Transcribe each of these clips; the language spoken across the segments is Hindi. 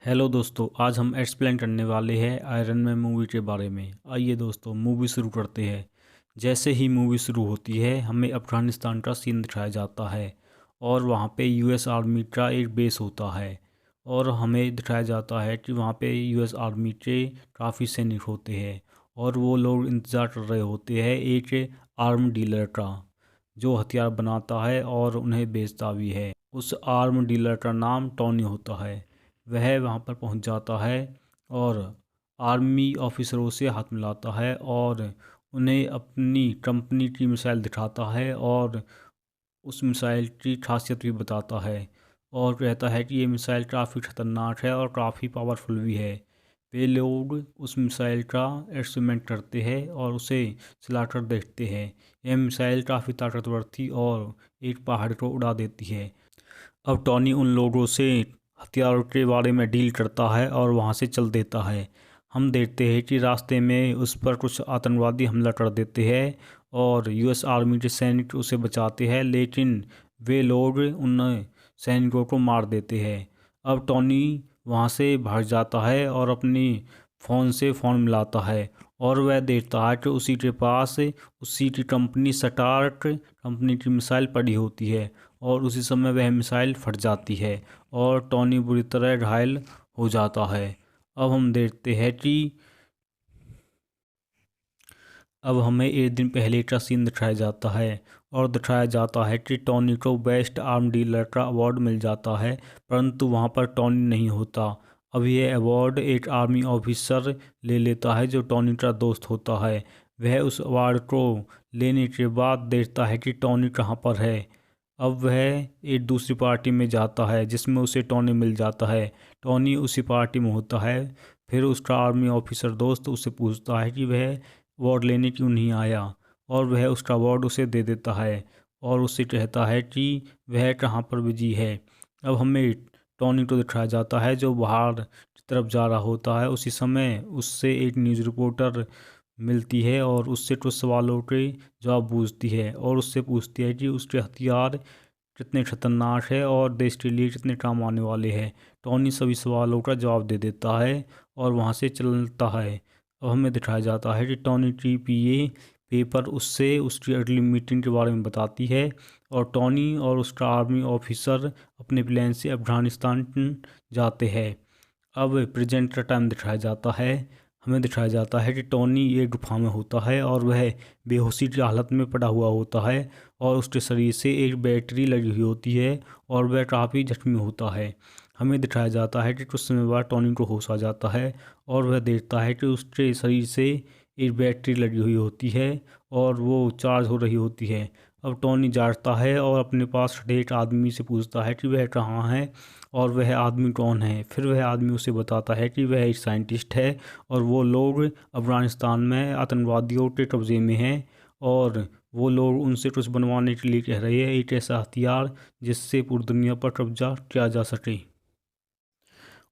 हेलो दोस्तों, आज हम एक्सप्लेन करने वाले हैं आयरन मैन मूवी के बारे में। आइए दोस्तों, मूवी शुरू करते हैं। जैसे ही मूवी शुरू होती है, हमें अफगानिस्तान का सीन दिखाया जाता है और वहाँ पे यूएस आर्मी का एक बेस होता है। और हमें दिखाया जाता है कि वहाँ पे यूएस आर्मी के काफ़ी सैनिक होते हैं और वो लोग इंतज़ार कर रहे होते हैं एक आर्म डीलर का, जो हथियार बनाता है और उन्हें बेचता भी है। उस आर्म डीलर का नाम टॉनी होता है। वह वहाँ पर पहुँच जाता है और आर्मी ऑफिसरों से हाथ मिलाता है और उन्हें अपनी कंपनी की मिसाइल दिखाता है और उस मिसाइल की खासियत भी बताता है और कहता है कि ये मिसाइल काफ़ी ख़तरनाक है और काफ़ी पावरफुल भी है। वे लोग उस मिसाइल का एक्सपेरिमेंट करते हैं और उसे चलाकर देखते हैं। यह मिसाइल काफ़ी ताकतवर थी और एक पहाड़ को उड़ा देती है। अब टॉनी उन लोगों से हथियारों के बारे में डील करता है और वहाँ से चल देता है। हम देखते हैं कि रास्ते में उस पर कुछ आतंकवादी हमला कर देते हैं और यूएस आर्मी के सैनिक उसे बचाते हैं, लेकिन वे लोग उन सैनिकों को मार देते हैं। अब टॉनी वहाँ से भाग जाता है और अपनी फ़ोन से फ़ोन मिलाता है और वह देखता है कि उसी के पास उसी की कंपनी स्टार्क कंपनी की मिसाइल पड़ी होती है और उसी समय वह मिसाइल फट जाती है और टॉनी बुरी तरह घायल हो जाता है। अब हम देखते हैं कि अब हमें एक दिन पहले का सीन दिखाया जाता है और दिखाया जाता है कि टॉनी को बेस्ट आर्म डीलर का अवार्ड मिल जाता है, परंतु वहाँ पर टॉनी नहीं होता। अब यह अवार्ड एक आर्मी ऑफिसर ले लेता है जो टॉनी का दोस्त होता है। वह उस अवार्ड को लेने के बाद देखता है कि टॉनी कहाँ पर है। अब वह एक दूसरी पार्टी में जाता है जिसमें उसे टॉनी मिल जाता है। टॉनी उसी पार्टी में होता है। फिर उसका आर्मी ऑफिसर दोस्त उससे पूछता है कि वह अवार्ड लेने क्यों नहीं आया और वह उसका अवार्ड उसे दे देता है और उससे कहता है कि वह कहाँ पर बिजी है। अब हमें टॉनी को दिखाया जाता है जो बाहर की तरफ जा रहा होता है। उसी समय उससे एक न्यूज़ रिपोर्टर मिलती है और उससे कुछ सवालों के जवाब पूछती है और उससे पूछती है कि उसके हथियार कितने खतरनाक है और देश के लिए कितने काम आने वाले हैं। टॉनी सभी सवालों का जवाब दे देता है और वहाँ से चलता है। अब हमें दिखाया जाता है कि टॉनी की पीए पेपर उससे उसकी अगली मीटिंग के बारे में बताती है और टॉनी और उसका आर्मी ऑफिसर अपने प्लेन से अफगानिस्तान जाते हैं। अब प्रेजेंट का टाइम दिखाया जाता है। हमें दिखाया जाता है कि टॉनी एक गुफा में होता है और वह बेहोशी की हालत में पड़ा हुआ होता है और उसके शरीर से एक बैटरी लगी हुई होती है और वह काफ़ी जख्मी होता है। हमें दिखाया जाता है कि कुछ समय बाद टॉनी को होश आ जाता है और वह देखता है कि उसके शरीर से एक बैटरी लगी हुई होती है और वो चार्ज हो रही होती है। अब टॉनी जागता है और अपने पास खड़े एक आदमी से पूछता है कि वह कहाँ है और वह आदमी कौन है। फिर वह आदमी उसे बताता है कि वह एक साइंटिस्ट है और वो लोग अफ़गानिस्तान में आतंकवादियों के कब्ज़े में हैं और वो लोग उनसे कुछ बनवाने के लिए कह रहे हैं, एक ऐसा हथियार जिससे पूरी दुनिया पर कब्जा किया जा सके।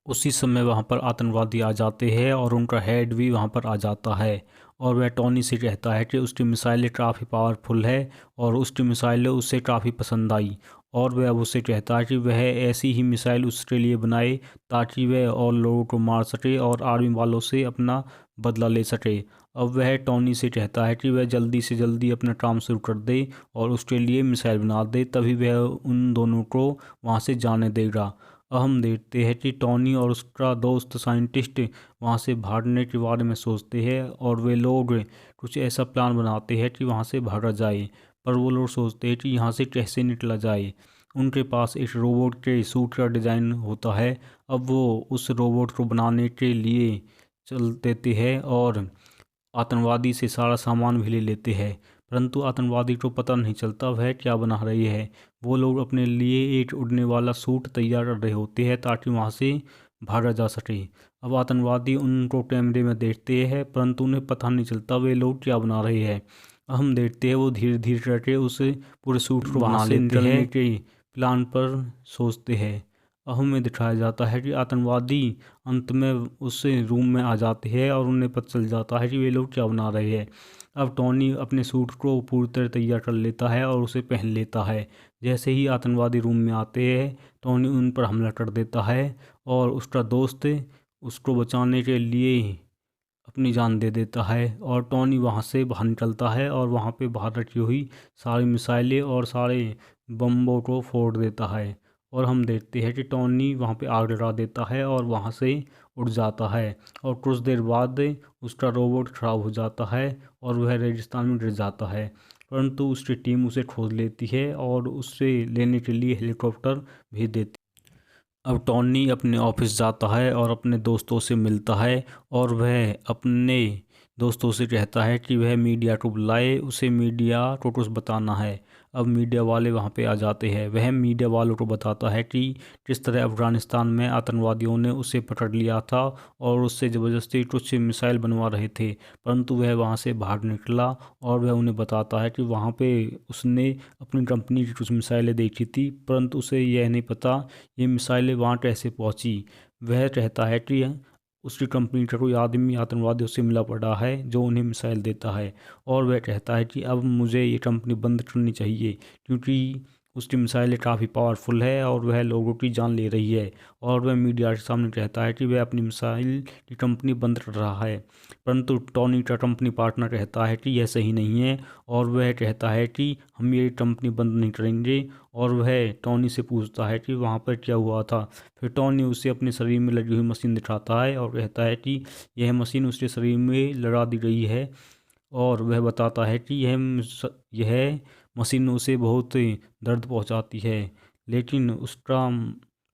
उसी समय वहाँ पर आतंकवादी आ जाते हैं और उनका हेड भी वहाँ पर आ जाता है और वह टॉनी से कहता है कि उसकी मिसाइलें काफ़ी पावरफुल है और उसकी मिसाइलें उसे काफ़ी पसंद आई और वह अब उससे कहता है कि वह ऐसी ही मिसाइल उसके लिए बनाए ताकि वह और लोगों को मार सके और आर्मी वालों से अपना बदला ले सके। अब वह टॉनी से कहता है कि वह जल्दी से जल्दी अपना काम शुरू कर दे और उसके लिए मिसाइल बना दे, तभी वह उन दोनों को वहाँ से जाने देगा। अब हम देखते हैं कि टॉनी और उसका दोस्त साइंटिस्ट वहाँ से भागने के बारे में सोचते हैं और वे लोग कुछ ऐसा प्लान बनाते हैं कि वहाँ से भागा जाए। पर वो लोग सोचते हैं कि यहाँ से कैसे निकला जाए। उनके पास एक रोबोट के सूट का डिज़ाइन होता है। अब वो उस रोबोट को बनाने के लिए चल देते हैं और आतंकवादी से सारा सामान भी ले लेते हैं, परंतु आतंकवादी को पता नहीं चलता वह क्या बना रही है। वो लोग अपने लिए एक उड़ने वाला सूट तैयार कर रहे होते हैं ताकि वहाँ से भागा जा सके। अब आतंकवादी उनको कैमरे में देखते हैं, परंतु उन्हें पता नहीं चलता वे लोग क्या बना रहे हैं। हम देखते हैं वो धीरे धीरे करके उस पूरे सूट को बना लेते हैं के प्लान पर सोचते हैं। अब हमें दिखाया जाता है कि आतंकवादी अंत में उस रूम में आ जाते हैं और उन्हें पता चल जाता है कि वे लोग क्या बना रहे हैं। अब टॉनी अपने सूट को पूरी तरह तैयार कर लेता है और उसे पहन लेता है। जैसे ही आतंकवादी रूम में आते हैं, टॉनी उन पर हमला कर देता है और उसका दोस्त उसको बचाने के लिए अपनी जान दे देता है। और टॉनी वहाँ से बाहर निकलता है और वहाँ पे बाहर रखी हुई सारी मिसाइलें और सारे बम्बों को फोड़ देता है। और हम देखते हैं कि टॉनी वहाँ पे आग लगा देता है और वहाँ से उड़ जाता है। और कुछ देर बाद उसका रोबोट खराब हो जाता है और वह रेगिस्तान में गिर जाता है, परंतु उसकी टीम उसे खोज लेती है और उससे लेने के लिए हेलीकॉप्टर भेज देती है। अब टॉनी अपने ऑफिस जाता है और अपने दोस्तों से मिलता है और वह अपने दोस्तों से कहता है कि वह मीडिया को बुलाए, उसे मीडिया को कुछ बताना है। अब मीडिया वाले वहाँ पे आ जाते हैं। वह मीडिया वालों को बताता है कि किस तरह अफ़गानिस्तान में आतंकवादियों ने उसे पकड़ लिया था और उससे ज़बरदस्ती कुछ मिसाइल बनवा रहे थे, परंतु वह वहाँ से बाहर निकला। और वह उन्हें बताता है कि वहाँ पे उसने अपनी कंपनी की कुछ मिसाइलें देखी थी, परंतु उसे यह नहीं पता ये मिसाइलें वहाँ कैसे पहुँची। वह कहता है कि उसकी कंपनी का कोई आदमी आतंकवादियों से मिला पड़ा है जो उन्हें मिसाइल देता है। और वह कहता है कि अब मुझे ये कंपनी बंद करनी चाहिए, क्योंकि उसकी मिसाइलें काफ़ी पावरफुल है और वह लोगों की जान ले रही है। और वह मीडिया के सामने कहता है कि वह अपनी मिसाइल की कंपनी बंद कर रहा है, परंतु टॉनी का कंपनी पार्टनर कहता है कि यह सही नहीं है और वह कहता है कि हम ये कंपनी बंद नहीं करेंगे। और वह टॉनी से पूछता है कि वहाँ पर क्या हुआ था। फिर टॉनी उसे अपने शरीर में लगी हुई मशीन दिखाता है और कहता है कि यह मशीन उसके शरीर में लगा दी गई है। और वह बताता है कि यह मशीन उसे बहुत दर्द पहुंचाती है, लेकिन उसका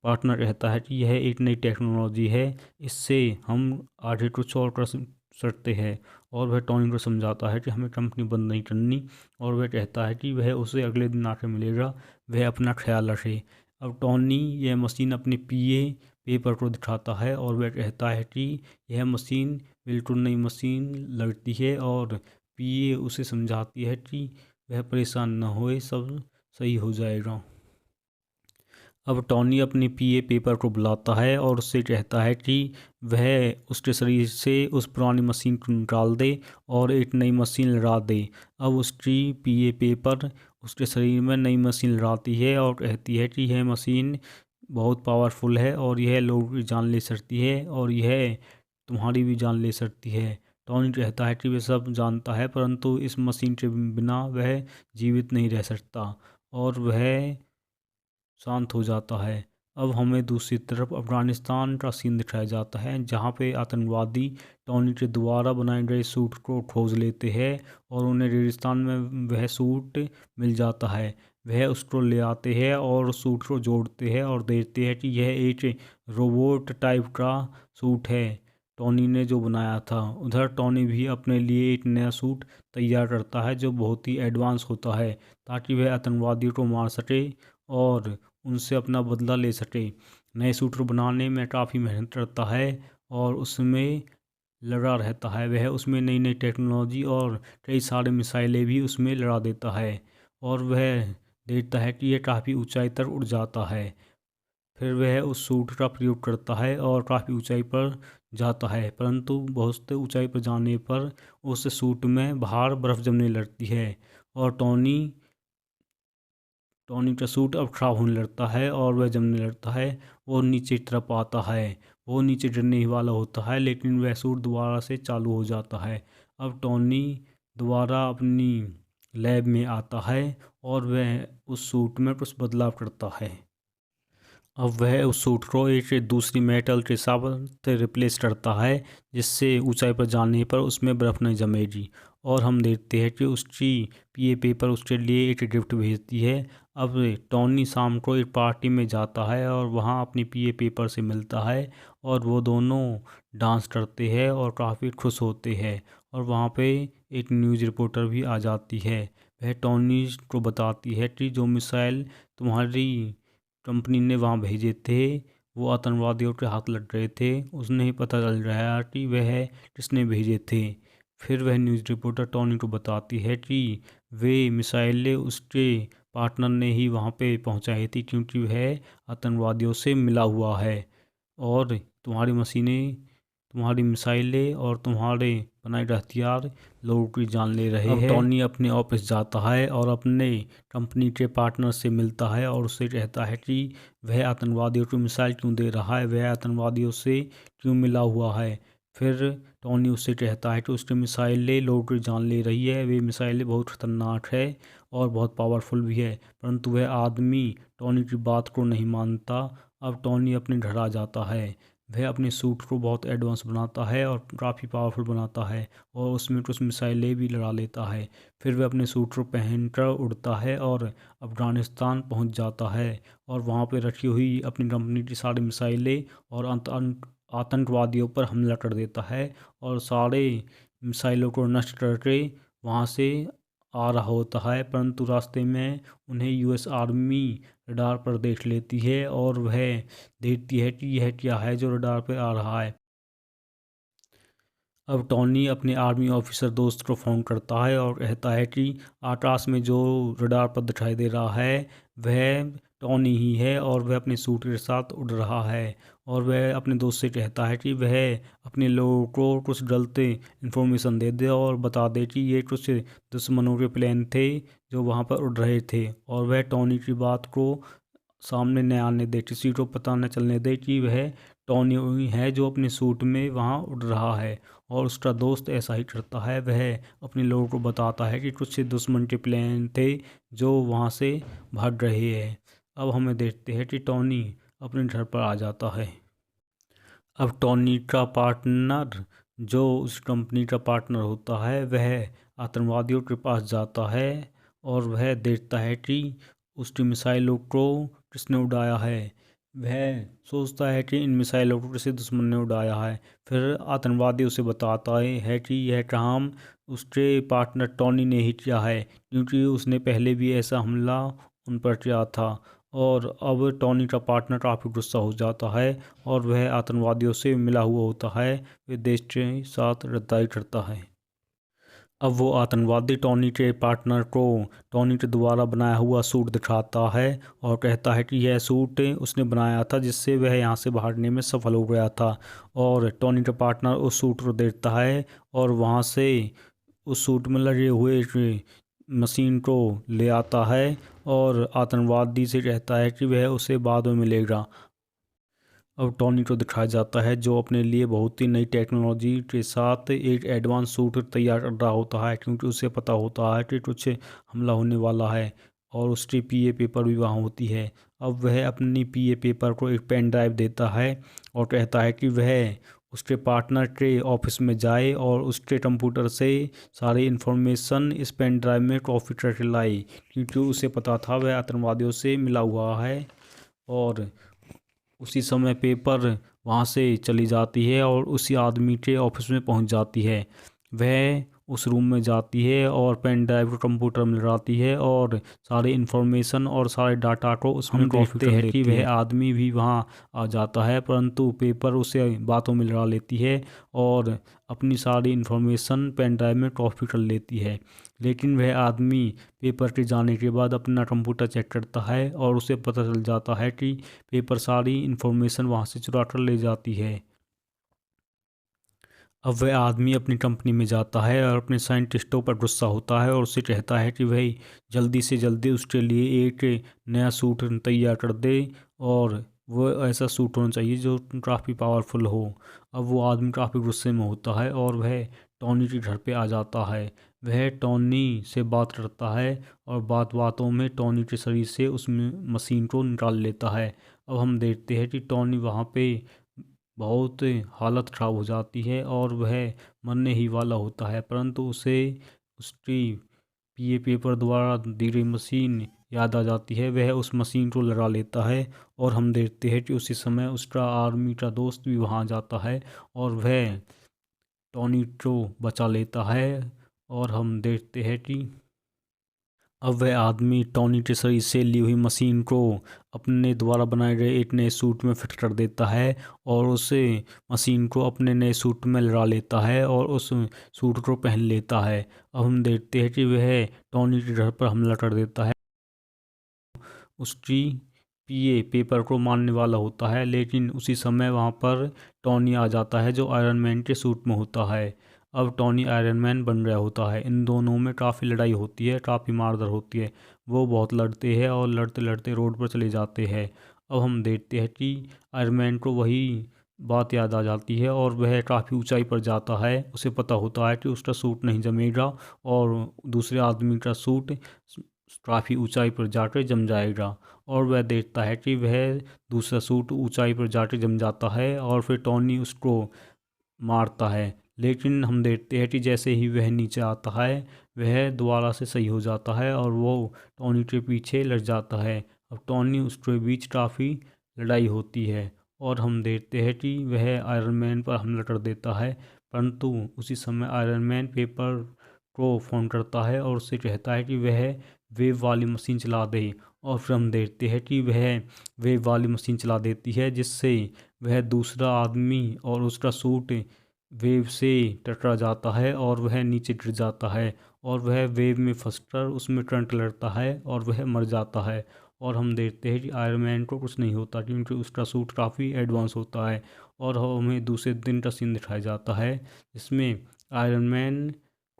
पार्टनर कहता है कि यह एक नई टेक्नोलॉजी है, इससे हम आगे कुछ और कर सकते हैं। और वह टॉनी को समझाता है कि हमें कंपनी बंद नहीं करनी। और वह कहता है कि वह उसे अगले दिन आके मिलेगा, वह अपना ख्याल रखे। अब टॉनी यह मशीन अपने पीए पेपर को दिखाता है और वह कहता है कि यह मशीन बिल्कुल नई मशीन लगती है। और पीए उसे समझाती है कि वह परेशान न होए, सब सही हो जाएगा। अब टॉनी अपने पीए पेपर को बुलाता है और उससे कहता है कि वह उसके शरीर से उस पुरानी मशीन को निकाल दे और एक नई मशीन लगा दे। अब उसकी पीए पेपर उसके शरीर में नई मशीन लगाती है और कहती है कि यह मशीन बहुत पावरफुल है और यह लोगों की जान ले सकती है और यह तुम्हारी भी जान ले सकती है। टॉनी कहता है कि वह सब जानता है, परंतु इस मशीन के बिना वह जीवित नहीं रह सकता। और वह शांत हो जाता है। अब हमें दूसरी तरफ अफगानिस्तान का सीन दिखाया जाता है, जहाँ पे आतंकवादी टॉनी के द्वारा बनाए गए सूट को खोज लेते हैं और उन्हें रेगिस्तान में वह सूट मिल जाता है। वह उसको ले आते हैं और उस सूट को जोड़ते हैं और देखते हैं कि यह एक रोबोट टाइप का सूट है टॉनी ने जो बनाया था। उधर टॉनी भी अपने लिए एक नया सूट तैयार करता है जो बहुत ही एडवांस होता है, ताकि वह आतंकवादियों को मार सके और उनसे अपना बदला ले सके। नए सूट को बनाने में काफ़ी मेहनत करता है और उसमें लगा रहता है। वह उसमें नई नई टेक्नोलॉजी और कई सारे मिसाइलें भी उसमें लड़ा देता है और वह देखता है कि यह काफ़ी ऊंचाई तक उड़ जाता है। फिर वह उस सूट का प्रयोग करता है और काफ़ी ऊंचाई पर जाता है, परंतु बहुत ऊंचाई पर जाने पर उस सूट में बाहर बर्फ़ जमने लगती है और टॉनी का सूट अब खराब होने लगता है और वह जमने लगता है। वो नीचे की तरफ आता है, वो नीचे गिरने ही वाला होता है, लेकिन वह सूट दोबारा से चालू हो जाता है। अब टॉनी दोबारा अपनी लैब में आता है और वह उस सूट में कुछ बदलाव करता है। अब वह उस सूट को एक दूसरी मेटल के साथ रिप्लेस करता है, जिससे ऊंचाई पर जाने पर उसमें बर्फ़ नहीं जमेगी। और हम देखते हैं कि उसकी पीए पेपर उसके लिए एक गिफ्ट भेजती है। अब टॉनी शाम को एक पार्टी में जाता है और वहाँ अपनी पीए पेपर से मिलता है और वो दोनों डांस करते हैं और काफ़ी खुश होते हैं। और वहाँ पे एक न्यूज़ रिपोर्टर भी आ जाती है। वह टॉनी को बताती है कि जो मिसाइल तुम्हारी कंपनी ने वहाँ भेजे थे वो आतंकवादियों के हाथ लग गए थे। उन्हें पता चल रहा है कि वह किसने भेजे थे। फिर वह न्यूज़ रिपोर्टर टॉनी को बताती है कि वे मिसाइलें उसके पार्टनर ने ही वहाँ पे पहुँचाई थी, क्योंकि वह आतंकवादियों से मिला हुआ है। और तुम्हारी मशीनें, तुम्हारी मिसाइलें और तुम्हारे बनाए हथियार लोगों की जान ले रहे हैं। टॉनी अपने ऑफिस जाता है और अपने कंपनी के पार्टनर से मिलता है और उससे कहता है कि वह आतंकवादियों को मिसाइल क्यों दे रहा है, वह आतंकवादियों से क्यों मिला हुआ है। फिर टॉनी उससे कहता है कि उसकी मिसाइलें लोगों की जान ले रही है, वे मिसाइलें बहुत खतरनाक है और बहुत पावरफुल भी है। परंतु वह आदमी टॉनी की बात को नहीं मानता। अब टॉनी अपने घर आ जाता है। वह अपने सूट को बहुत एडवांस बनाता है और काफ़ी पावरफुल बनाता है और उसमें कुछ मिसाइलें भी लड़ा लेता है। फिर वह अपने सूट को पहनकर उड़ता है और अफ़गानिस्तान पहुंच जाता है और वहां पर रखी हुई अपनी कंपनी की सारी मिसाइलें और आतंकवादियों पर हमला कर देता है और सारे मिसाइलों को नष्ट करके वहां से आ रहा होता है। परंतु रास्ते में उन्हें यूएस आर्मी रडार पर देख लेती है और वह देखती है कि यह क्या है जो रडार पर आ रहा है। अब टॉनी अपने आर्मी ऑफिसर दोस्त को फ़ोन करता है और कहता है कि आकाश में जो रडार पर दिखाई दे रहा है वह टॉनी ही है और वह अपने सूट के साथ उड़ रहा है। और वह अपने दोस्त से कहता है कि वह अपने लोगों को कुछ गलत इन्फॉर्मेशन दे दे और बता दे कि ये कुछ दुश्मनों के प्लान थे जो वहाँ पर उड़ रहे थे, और वह टॉनी की बात को सामने न आने दे, किसी को पता न चलने दे कि वह टॉनी है जो अपने सूट में वहाँ उड़ रहा है। और उसका दोस्त ऐसा ही करता है, वह अपने लोगों को बताता है कि कुछ दुश्मन के प्लान थे जो वहाँ से भाग रहे हैं। अब हमें देखते हैं कि टॉनी अपने घर पर आ जाता है। अब टॉनी का पार्टनर जो उस कंपनी का पार्टनर होता है वह आतंकवादियों के पास जाता है और वह देखता है कि उसकी मिसाइलों को किसने उड़ाया है। वह सोचता है कि इन मिसाइलों को किसी दुश्मन ने उड़ाया है। फिर आतंकवादी उसे बताता है कि यह काम उसके पार्टनर टॉनी ने ही किया है, क्योंकि उसने पहले भी ऐसा हमला उन पर किया था। और अब टॉनी का पार्टनर काफ़ी गुस्सा हो जाता है और वह आतंकवादियों से मिला हुआ होता है, वे देश के साथ गद्दारी करता है। अब वो आतंकवादी टॉनी के पार्टनर को टॉनी के द्वारा बनाया हुआ सूट दिखाता है और कहता है कि यह सूट उसने बनाया था जिससे वह यहाँ से भागने में सफल हो गया था। और टॉनी का पार्टनर उस सूट को देखता है और वहाँ से उस सूट में लगे हुए एक मशीन को ले आता है और आतंकवादी से कहता है कि वह उसे बाद में मिलेगा। अब टॉनी को दिखाया जाता है जो अपने लिए बहुत ही नई टेक्नोलॉजी के साथ एक एडवांस सूट तैयार कर रहा होता है, क्योंकि उसे पता होता है कि कुछ हमला होने वाला है और उसकी पीए पेपर भी वहाँ होती है। अब वह अपनी पीए पेपर को एक पेन ड्राइव देता है और कहता है कि वह उसके पार्टनर के ऑफिस में जाए और उसके कंप्यूटर से सारी इन्फॉर्मेशन इस पेन ड्राइव में कॉपी करके लाए, क्योंकि उसे पता था वह आतंकवादियों से मिला हुआ है। और उसी समय पेपर वहाँ से चली जाती है और उसी आदमी के ऑफिस में पहुँच जाती है। वह उस रूम में जाती है और पेन ड्राइव को कंप्यूटर में लगाती है और सारे इन्फॉर्मेशन और सारे डाटा को उसमें कॉपी कर लेती है। वह आदमी भी वहाँ आ जाता है, परंतु पेपर उसे बातों में लगा लेती है और अपनी सारी इन्फॉर्मेशन पेन ड्राइव में कॉपी कर लेती है। लेकिन वह आदमी पेपर के जाने के बाद अपना कंप्यूटर चेक करता है और उसे पता चल जाता है कि पेपर सारी इन्फॉर्मेशन वहाँ से चुरा कर ले जाती है। अब वह आदमी अपनी कंपनी में जाता है और अपने साइंटिस्टों पर गुस्सा होता है और उससे कहता है कि वह जल्दी से जल्दी उसके लिए एक नया सूट तैयार कर दे और वो ऐसा सूट होना चाहिए जो काफ़ी पावरफुल हो। अब वो आदमी काफ़ी गुस्से में होता है और वह टॉनी के घर पे आ जाता है। वह टॉनी से बात करता है और बात बातों में टॉनी के शरीर से उस मशीन को निकाल लेता है। अब हम देखते हैं कि टॉनी वहाँ पे बहुत हालत ख़राब हो जाती है और वह मरने ही वाला होता है, परंतु उसे उसकी पीए पेपर द्वारा दी गई मशीन याद आ जाती है। वह उस मशीन को लगा लेता है और हम देखते हैं कि उसी समय उसका आर्मी का दोस्त भी वहाँ जाता है और वह टॉनी को बचा लेता है। और हम देखते हैं कि अब वह आदमी टॉनी के शरीर से ली हुई मशीन को अपने द्वारा बनाए गए एक नए सूट में फिट कर देता है और उस मशीन को अपने नए सूट में लगा लेता है और उस सूट को पहन लेता है। अब हम देखते हैं कि वह टॉनी के घर पर हमला कर देता है, उसकी पीए पेपर को मारने वाला होता है। लेकिन उसी समय वहाँ पर टॉनी आ जाता है जो आयरन मैन के सूट में होता है। अब टॉनी आयरन मैन बन रहा होता है। इन दोनों में काफ़ी लड़ाई होती है, काफ़ी मारधाड़ होती है। वो बहुत लड़ते हैं और लड़ते लड़ते रोड पर चले जाते हैं। अब हम देखते हैं कि आयरन मैन को वही बात याद आ जाती है और वह काफ़ी ऊंचाई पर जाता है। उसे पता होता है कि उसका सूट नहीं जमेगा और दूसरे आदमी का सूट काफ़ी ऊंचाई पर जाकर जम जाएगा। और वह देखता है कि वह दूसरा सूट ऊंचाई पर जाकर जम जाता है और फिर टॉनी उसको मारता है। लेकिन हम देखते हैं कि जैसे ही वह नीचे आता है वह दोबारा से सही हो जाता है और वो टॉनी के पीछे लड़ जाता है। अब टॉनी उसके बीच काफ़ी लड़ाई होती है और हम देखते हैं कि वह आयरन मैन पर हमला कर देता है। परंतु उसी समय आयरन मैन पेपर को फ़ोन करता है और उससे कहता है कि वह वेव वाली मशीन चला दे। और फिर हम देखते हैं कि वह वेव वाली मशीन चला देती है, जिससे वह दूसरा आदमी और उसका सूट वेव से टकरा जाता है और वह नीचे गिर जाता है और वह वेव में फंसकर उसमें करंट लगता है और वह मर जाता है। और हम देखते हैं कि आयरन मैन को कुछ नहीं होता क्योंकि उसका सूट काफ़ी एडवांस होता है। और हमें दूसरे दिन का सीन दिखाया जाता है जिसमें आयरन मैन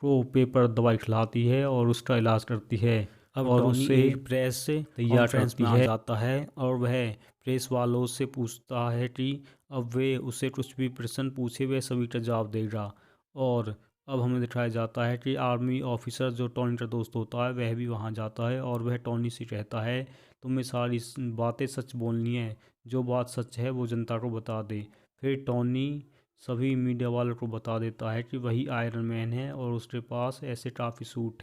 को पेपर दवाई खिलाती है और उसका इलाज करती है। अब और टॉनी उससे एक प्रेस तैयार कॉन्फ्रेंस करती में आ है जाता है और वह प्रेस वालों से पूछता है कि अब वे उससे कुछ भी प्रश्न पूछे वह सभी का जवाब देगा। और अब हमें दिखाया जाता है कि आर्मी ऑफिसर जो टॉनी का दोस्त होता है वह भी वहाँ जाता है और वह टॉनी से कहता है तुम्हें सारी बातें सच बोलनी है, जो बात सच है वो जनता को बता दे। फिर टॉनी सभी मीडिया वालों को बता देता है कि वही आयरन मैन है और उसके पास ऐसे काफ़ी सूट